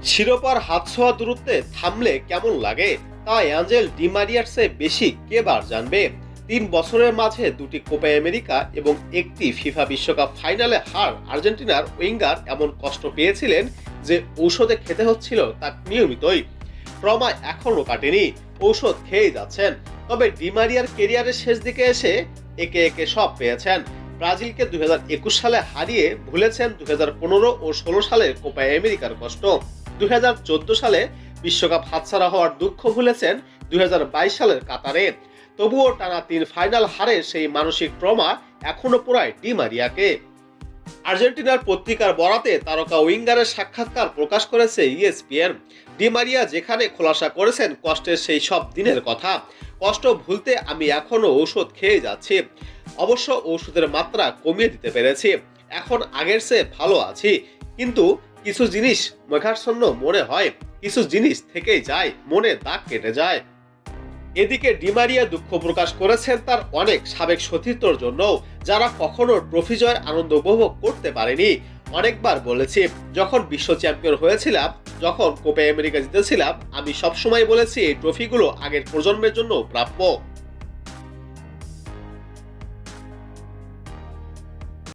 শিরোপার হাত ছোঁয়া দূরত্বে থামলে কেমন লাগে তা অ্যাঞ্জেল ডি মারিয়ার চেয়ে বেশি কে বার জানবে। 3 বছরের মাঝে দুটি কোপা আমেরিকা এবং একটি ফিফা বিশ্বকাপ ফাইনালে হার আর্জেন্টিনার উইঙ্গার এমন কষ্ট পেয়েছিলেন যে ঔষধে খেতে হচ্ছিল তা নিয়মিতই। ট্রমা এখনো কাটেনি, ঔষধ খেয়েই যাচ্ছেন। তবে ডি মারিয়ার কেরিয়ারের শেষ দিকে এসে একে একে সব পেয়েছেন। ব্রাজিলকে 2021 সালে হারিয়ে ভুলেছেন 2015 ও 16 সালের কোপা আমেরিকার কষ্ট। 2014 সালে বিশ্বকাপ হাতছাড়া হওয়ার দুঃখ ভুলেছেন 2022 সালের কাতারে। তবুও টানা 3 ফাইনাল হারে সেই মানসিক ট্রমা এখনো পোড়ায় ডি মারিয়াকে। আর্জেন্টিনার পত্রিকার বরাতে তারকা উইঙ্গারের সাক্ষাৎকার প্রকাশ করেছে ইএসপিএন। ডি মারিয়া যেখানে খোলাসা করেছেন কষ্টের সেই সব দিনের কথা। কষ্ট ভুলতে আমি এখনো ঔষধ খেয়ে যাচ্ছি। অবশ্য ঔষধের মাত্রা কমিয়ে দিতে পেরেছি, এখন আগের চেয়ে ভালো আছি। কিন্তু কিছু জিনিস মেঘাচ্ছন্ন মনে হয়, কিছু জিনিস থেকেই যায়, মনে দাগ কেটে যায়। এদিকে ডি মারিয়া দুঃখ প্রকাশ করেছেন তার অনেক সাবেক সতীর্থর জন্য, যারা কখনো ট্রফি জয়ের আনন্দ উপভোগ করতে পারেনি। অনেকবার বলেছি, যখন বিশ্ব চ্যাম্পিয়ন হয়েছিলাম, যখন কোপা আমেরিকা জিতেছিলাম, আমি সবসময় বলেছি এই ট্রফিগুলো আগের প্রজন্মের জন্য প্রাপ্য।